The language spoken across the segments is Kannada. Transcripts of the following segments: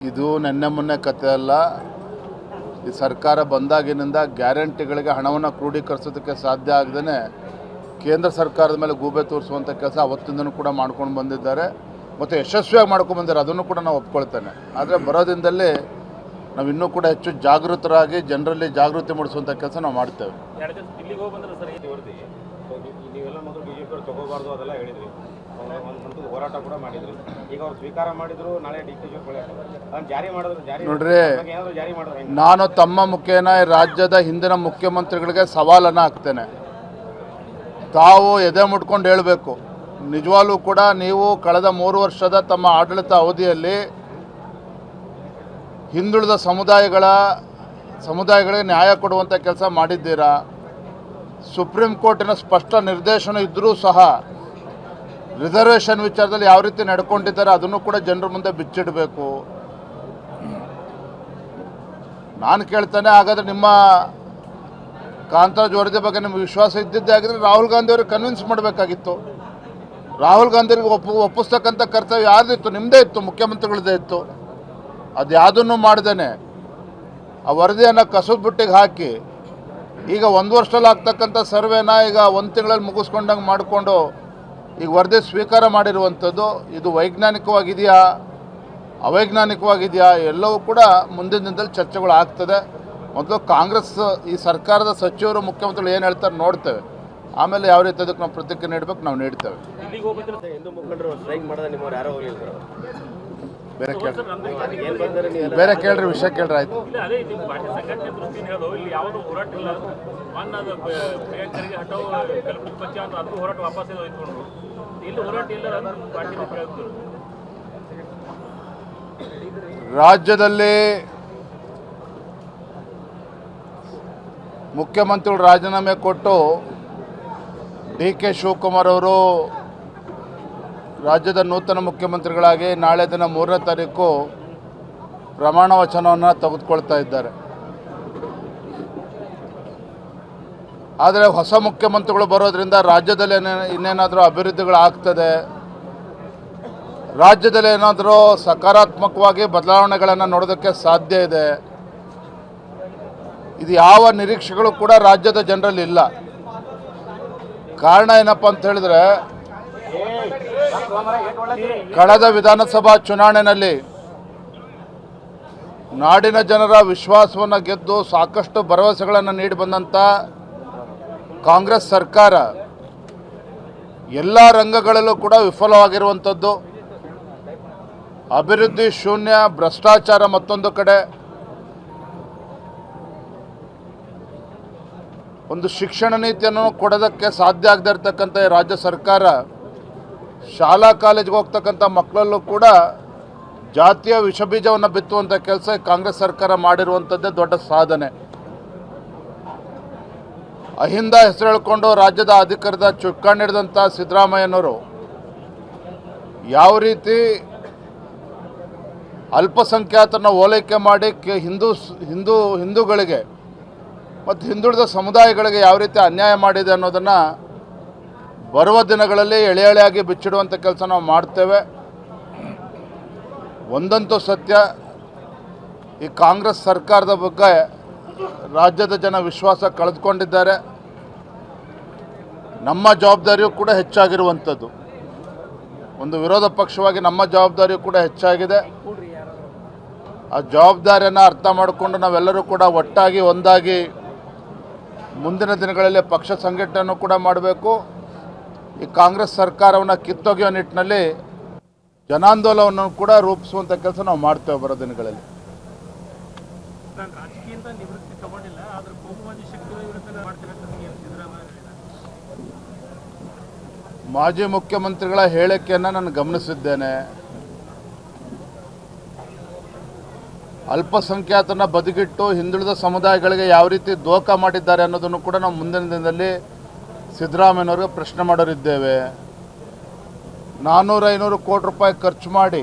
ಇದು ನೆನ್ನೆ ಮೊನ್ನೆ ಕಥೆ ಅಲ್ಲ. ಈ ಸರ್ಕಾರ ಬಂದಾಗಿನಿಂದ ಗ್ಯಾರಂಟಿಗಳಿಗೆ ಹಣವನ್ನು ಕ್ರೋಢೀಕರಿಸೋದಕ್ಕೆ ಸಾಧ್ಯ ಆಗದೇ ಕೇಂದ್ರ ಸರ್ಕಾರದ ಮೇಲೆ ಗೂಬೆ ತೋರಿಸುವಂಥ ಕೆಲಸ ಅವತ್ತಿಂದನೂ ಕೂಡ ಮಾಡ್ಕೊಂಡು ಬಂದಿದ್ದಾರೆ ಮತ್ತು ಯಶಸ್ವಿಯಾಗಿ ಮಾಡ್ಕೊಂಡು ಬಂದಿದ್ದಾರೆ. ಅದನ್ನು ಕೂಡ ನಾವು ಒಪ್ಕೊಳ್ತೇನೆ. ಆದರೆ ಬರೋ ದಿನದಲ್ಲಿ ನಾವು ಇನ್ನೂ ಕೂಡ ಹೆಚ್ಚು ಜಾಗೃತರಾಗಿ ಜನರಲ್ಲಿ ಜಾಗೃತಿ ಮೂಡಿಸುವಂಥ ಕೆಲಸ ನಾವು ಮಾಡ್ತೇವೆ. ಹೋರಾಟ ಕೂಡ ಮಾಡಿದ್ರು. ಈಗ ಅವರು ಸ್ವೀಕಾರ ಮಾಡಿದ್ರು, ನಾಳೆ ಡಿ.ಕೆ. ಜಾರಿ ಮಾಡಿದ್ರು. ನೋಡ್ರಿ, ನಾನು ತಮ್ಮ ಮುಖೇನ ರಾಜ್ಯದ ಹಿಂದಿನ ಮುಖ್ಯಮಂತ್ರಿಗಳಿಗೆ ಸವಾಲನ್ನು ಹಾಕ್ತೇನೆ. ತಾವು ಎದೆ ಮುಟ್ಕೊಂಡು ಹೇಳಬೇಕು, ನಿಜವಾಗ್ಲೂ ಕೂಡ ನೀವು ಕಳೆದ 3 ವರ್ಷದ ತಮ್ಮ ಆಡಳಿತ ಅವಧಿಯಲ್ಲಿ ಹಿಂದುಳಿದ ಸಮುದಾಯಗಳಿಗೆ ನ್ಯಾಯ ಕೊಡುವಂಥ ಕೆಲಸ ಮಾಡಿದ್ದೀರಾ. ಸುಪ್ರೀಂ ಕೋರ್ಟಿನ ಸ್ಪಷ್ಟ ನಿರ್ದೇಶನ ಇದ್ದರೂ ಸಹ ರಿಸರ್ವೇಷನ್ ವಿಚಾರದಲ್ಲಿ ಯಾವ ರೀತಿ ನಡ್ಕೊಂಡಿದ್ದಾರೆ ಅದನ್ನು ಕೂಡ ಜನರ ಮುಂದೆ ಬಿಚ್ಚಿಡಬೇಕು. ನಾನು ಕೇಳ್ತಾನೆ, ಹಾಗಾದರೆ ನಿಮ್ಮ ಕಾಂತರಾಜ್ ವರದಿ ಬಗ್ಗೆ ನಿಮಗೆ ವಿಶ್ವಾಸ ಇದ್ದಿದ್ದೇ ಆಗಿದ್ರೆ ರಾಹುಲ್ ಗಾಂಧಿ ಅವ್ರಿಗೆ ಕನ್ವಿನ್ಸ್ ಮಾಡಬೇಕಾಗಿತ್ತು. ರಾಹುಲ್ ಗಾಂಧಿಗೆ ಒಪ್ಪಿಸ್ತಕ್ಕಂಥ ಕರ್ತವ್ಯ ಯಾರ್ದಿತ್ತು? ನಿಮ್ಮದೇ ಇತ್ತು, ಮುಖ್ಯಮಂತ್ರಿಗಳದ್ದೇ ಇತ್ತು. ಅದು ಯಾವುದನ್ನು ಮಾಡ್ದೇನೆ ಆ ವರದಿಯನ್ನು ಕಸದ ಬುಟ್ಟಿಗೆ ಹಾಕಿ ಈಗ 1 ವರ್ಷದಲ್ಲಿ ಆಗ್ತಕ್ಕಂಥ ಸರ್ವೆನ ಈಗ 1 ತಿಂಗಳಲ್ಲಿ ಮುಗಿಸ್ಕೊಂಡಂಗೆ ಮಾಡಿಕೊಂಡು ಈಗ ವರದಿ ಸ್ವೀಕಾರ ಮಾಡಿರುವಂಥದ್ದು ಇದು ವೈಜ್ಞಾನಿಕವಾಗಿದೆಯಾ ಅವೈಜ್ಞಾನಿಕವಾಗಿದೆಯಾ ಎಲ್ಲವೂ ಕೂಡ ಮುಂದಿನ ದಿನದಲ್ಲಿ ಚರ್ಚೆಗಳು ಆಗ್ತದೆ. ಮೊದಲು ಕಾಂಗ್ರೆಸ್ ಈ ಸರ್ಕಾರದ ಸಚಿವರು ಮುಖ್ಯಮಂತ್ರಿಗಳು ಏನು ಹೇಳ್ತಾರೆ ನೋಡ್ತೇವೆ, ಆಮೇಲೆ ಯಾವ ರೀತಿ ಅದಕ್ಕೆ ನಾವು ಪ್ರತಿಕ್ರಿಯೆ ನೀಡಬೇಕು ನಾವು ನೀಡ್ತೇವೆ. ಬೇರೆ ಕೇಳ್ರಿ, ವಿಷಯ ಕೇಳ್ರಿ. ಆಯ್ತು, ರಾಜ್ಯದಲ್ಲಿ ಮುಖ್ಯಮಂತ್ರಿಗಳು ರಾಜೀನಾಮೆ ಕೊಟ್ಟು ಡಿ.ಕೆ. ಶಿವಕುಮಾರ್ ಅವರು ರಾಜ್ಯದ ನೂತನ ಮುಖ್ಯಮಂತ್ರಿಗಳಾಗಿ ನಾಳೆ ದಿನ 3ನೇ ತಾರೀಕು ಪ್ರಮಾಣ ವಚನವನ್ನು ತೆಗೆದುಕೊಳ್ತಾ ಇದ್ದಾರೆ. ಆದರೆ ಹೊಸ ಮುಖ್ಯಮಂತ್ರಿಗಳು ಬರೋದರಿಂದ ರಾಜ್ಯದಲ್ಲಿ ಇನ್ನೇನಾದರೂ ಅಭಿವೃದ್ಧಿಗಳಾಗ್ತದೆ, ರಾಜ್ಯದಲ್ಲಿ ಏನಾದರೂ ಸಕಾರಾತ್ಮಕವಾಗಿ ಬದಲಾವಣೆಗಳನ್ನು ನೋಡೋದಕ್ಕೆ ಸಾಧ್ಯ ಇದೆ. ಇದು ಯಾವ ನಿರೀಕ್ಷೆಗಳು ಕೂಡ ರಾಜ್ಯದ ಜನರಲ್ಲಿ ಇಲ್ಲ. ಕಾರಣ ಏನಪ್ಪ ಅಂತ ಹೇಳಿದ್ರೆ, ಕಳೆದ ವಿಧಾನಸಭಾ ಚುನಾವಣೆಯಲ್ಲಿ ನಾಡಿನ ಜನರ ವಿಶ್ವಾಸವನ್ನು ಗೆದ್ದು ಸಾಕಷ್ಟು ಭರವಸೆಗಳನ್ನು ನೀಡಿ ಬಂದಂಥ ಕಾಂಗ್ರೆಸ್ ಸರ್ಕಾರ ಎಲ್ಲ ರಂಗಗಳಲ್ಲೂ ಕೂಡ ವಿಫಲವಾಗಿರುವಂಥದ್ದು. ಅಭಿವೃದ್ಧಿ ಶೂನ್ಯ, ಭ್ರಷ್ಟಾಚಾರ ಮತ್ತೊಂದು ಕಡೆ, ಒಂದು ಶಿಕ್ಷಣ ನೀತಿಯನ್ನು ಕೊಡೋದಕ್ಕೆ ಸಾಧ್ಯ ಆಗದೇ ಇರತಕ್ಕಂಥ ರಾಜ್ಯ ಸರ್ಕಾರ ಶಾಲಾ ಕಾಲೇಜಿಗೆ ಹೋಗ್ತಕ್ಕಂಥ ಮಕ್ಕಳಲ್ಲೂ ಕೂಡ ಜಾತಿಯ ವಿಷಬೀಜವನ್ನು ಬಿತ್ತುವಂಥ ಕೆಲಸ ಕಾಂಗ್ರೆಸ್ ಸರ್ಕಾರ ಮಾಡಿರುವಂಥದ್ದೇ ದೊಡ್ಡ ಸಾಧನೆ. ಅಹಿಂದ ಹೆಸರು ಹೇಳ್ಕೊಂಡು ರಾಜ್ಯದ ಅಧಿಕಾರದ ಚುಕ್ಕಾಣಿ ಹಿಡಿದಂಥ ಸಿದ್ದರಾಮಯ್ಯನವರು ಯಾವ ರೀತಿ ಅಲ್ಪಸಂಖ್ಯಾತರನ್ನ ಓಲೈಕೆ ಮಾಡಿ ಹಿಂದೂಗಳಿಗೆ ಮತ್ತು ಹಿಂದುಳಿದ ಸಮುದಾಯಗಳಿಗೆ ಯಾವ ರೀತಿ ಅನ್ಯಾಯ ಮಾಡಿದೆ ಅನ್ನೋದನ್ನು ಬರುವ ದಿನಗಳಲ್ಲಿ ಎಳೆಯಾಗಿ ಬಿಚ್ಚಿಡುವಂಥ ಕೆಲಸ ನಾವು ಮಾಡ್ತೇವೆ. ಒಂದಂತೂ ಸತ್ಯ, ಈ ಕಾಂಗ್ರೆಸ್ ಸರ್ಕಾರದ ಬಗ್ಗೆ ರಾಜ್ಯದ ಜನ ವಿಶ್ವಾಸ ಕಳೆದುಕೊಂಡಿದ್ದಾರೆ. ನಮ್ಮ ಜವಾಬ್ದಾರಿಯೂ ಕೂಡ ಹೆಚ್ಚಾಗಿರುವಂಥದ್ದು, ಒಂದು ವಿರೋಧ ಪಕ್ಷವಾಗಿ ನಮ್ಮ ಜವಾಬ್ದಾರಿಯೂ ಕೂಡ ಹೆಚ್ಚಾಗಿದೆ. ಆ ಜವಾಬ್ದಾರಿಯನ್ನು ಅರ್ಥ ಮಾಡಿಕೊಂಡು ನಾವೆಲ್ಲರೂ ಕೂಡ ಒಟ್ಟಾಗಿ ಒಂದಾಗಿ ಮುಂದಿನ ದಿನಗಳಲ್ಲಿ ಪಕ್ಷ ಸಂಘಟನೆಯನ್ನು ಕೂಡ ಮಾಡಬೇಕು. ಈ ಕಾಂಗ್ರೆಸ್ ಸರ್ಕಾರವನ್ನು ಕಿತ್ತೊಗೆಯುವ ನಿಟ್ಟಿನಲ್ಲಿ ಜನಾಂದೋಲನವನ್ನು ಕೂಡ ರೂಪಿಸುವಂಥ ಕೆಲಸ ನಾವು ಮಾಡ್ತೇವೆ ಬರೋ ದಿನಗಳಲ್ಲಿ. ಮಾಜಿ ಮುಖ್ಯಮಂತ್ರಿಗಳ ಹೇಳಿಕೆಯನ್ನು ನಾನು ಗಮನಿಸಿದ್ದೇನೆ. ಅಲ್ಪಸಂಖ್ಯಾತರನ್ನ ಬದಿಗಿಟ್ಟು ಹಿಂದುಳಿದ ಸಮುದಾಯಗಳಿಗೆ ಯಾವ ರೀತಿ ದೋಖ ಮಾಡಿದ್ದಾರೆ ಅನ್ನೋದನ್ನು ಕೂಡ ನಾವು ಮುಂದಿನ ದಿನದಲ್ಲಿ ಸಿದ್ದರಾಮಯ್ಯನವ್ರಿಗೆ ಪ್ರಶ್ನೆ ಮಾಡೋರಿದ್ದೇವೆ. 400-500 ಕೋಟಿ ರೂಪಾಯಿ ಖರ್ಚು ಮಾಡಿ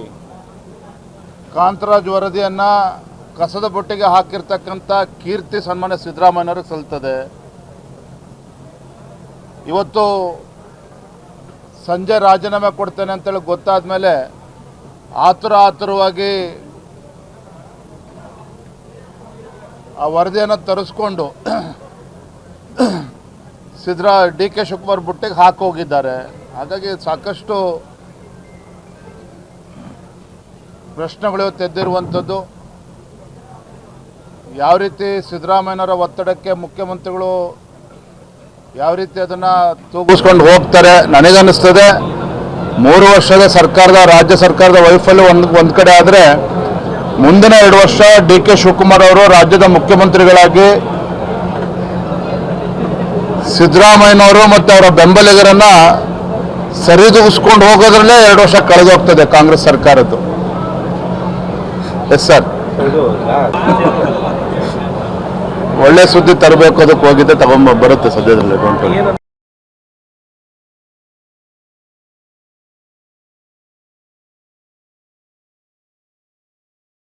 ಕಾಂತರಾಜ್ ವರದಿಯನ್ನು ಕಸದ ಬುಟ್ಟಿಗೆ ಹಾಕಿರ್ತಕ್ಕಂಥ ಕೀರ್ತಿ ಸನ್ಮಾನ್ಯ ಸಿದ್ದರಾಮಯ್ಯನವ್ರಿಗೆ ಸಲ್ತದೆ. ಇವತ್ತು ಸಂಜೆ ರಾಜೀನಾಮೆ ಕೊಡ್ತೇನೆ ಅಂತೇಳಿ ಗೊತ್ತಾದ ಮೇಲೆ ಆತುರವಾಗಿ ಆ ವರದಿಯನ್ನು ತರಿಸ್ಕೊಂಡು ಡಿ ಕೆ ಶಿವಕುಮಾರ್ ಬುಟ್ಟಿಗೆ ಹಾಕೋಗಿದ್ದಾರೆ. ಹಾಗಾಗಿ ಸಾಕಷ್ಟು ಪ್ರಶ್ನೆಗಳು ತೆಗೆದಿರುವಂಥದ್ದು. ಯಾವ ರೀತಿ ಸಿದ್ದರಾಮಯ್ಯನವರ ಒತ್ತಡಕ್ಕೆ ಮುಖ್ಯಮಂತ್ರಿಗಳು ಯಾವ ರೀತಿ ಅದನ್ನು ತೂಗಿಸ್ಕೊಂಡು ಹೋಗ್ತಾರೆ, ನನಗನ್ನಿಸ್ತದೆ 3 ವರ್ಷದ ರಾಜ್ಯ ಸರ್ಕಾರದ ವೈಫಲ್ಯ ಒಂದು ಕಡೆ ಆದರೆ, ಮುಂದಿನ 2 ವರ್ಷ ಡಿ ಕೆ ಶಿವಕುಮಾರ್ ಅವರು ರಾಜ್ಯದ ಮುಖ್ಯಮಂತ್ರಿಗಳಾಗಿ ಸಿದ್ದರಾಮಯ್ಯನವರು ಮತ್ತು ಅವರ ಬೆಂಬಲಿಗರನ್ನು ಸರಿದೂಗಿಸ್ಕೊಂಡು ಹೋಗೋದ್ರಲ್ಲೇ 2 ವರ್ಷ ಕಳೆದೋಗ್ತದೆ ಕಾಂಗ್ರೆಸ್ ಸರ್ಕಾರದ್ದು. ಎಸ್ ಸರ್, ಒಳ್ಳೆ ಸುದ್ದಿ ತರಬೇಕು, ಅದಕ್ಕೆ ಹೋಗಿದ್ದೆ, ಬರುತ್ತೆ ಸದ್ಯದಲ್ಲಿ.